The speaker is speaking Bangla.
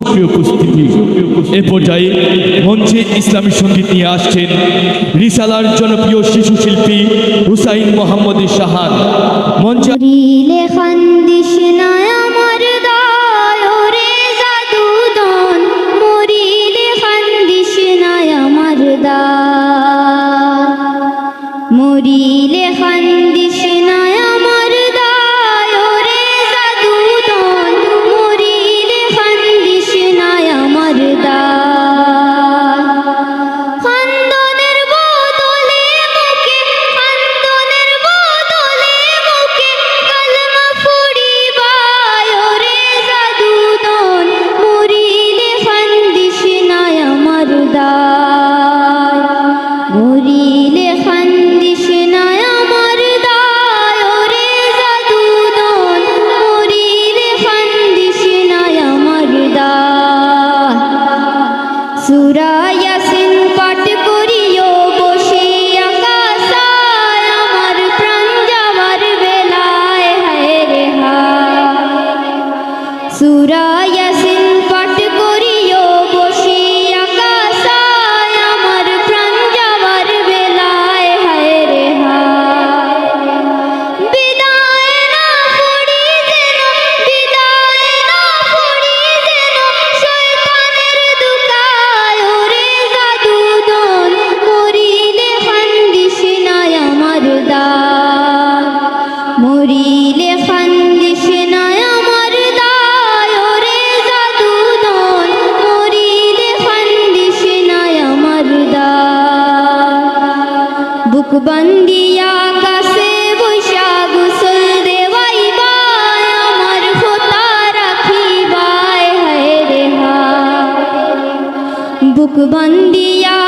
সুপ্রিয় উপস্থিতি, এ পর্যায়ে মঞ্চে ইসলামী সঙ্গীত নিয়ে আসছেন রিসালার জনপ্রিয় শিশু শিল্পী হুসাইন মোহাম্মদ শাহান। মঞ্চে মরিলে খান্দিস না আমার দায় রে জাদুদন, মরিলে খান্দিস না আমার দায়। খান্দনের বদলে মুখে, খান্দনের বদলে মুখে কালমা ফুরিবায় রে জাদুদন, মরিলে খান্দিস না আমার দায়। মরিলে সূরা ইয়াসিন পাঠ করিও বসে আকাশায়, আমার প্রাণ যাওয়ার বেলায় হায় রে হায়। সূরা ইয়াসিন পাঠ করিও বসে আকাশায়, আমার প্রাণ যাওয়ার বেলায় হায় রে হায়। বিদায় না পড়ি যেন, বিদায় না পড়ি যেন শয়তানের দুকায় রে জাদুদন, মরিলে খান্দিস না আমার দায়। মরিলে খান্দিস না আমার দায় রে জাদুদন, মরিলে খান্দিস না আমার দায়। বুক বান্দিয়া কাছে বৈশা গোসল দেওয়াইবায়, আমার খোতা রাখিবায় হায় রে হায়। বুক বান্দিয়া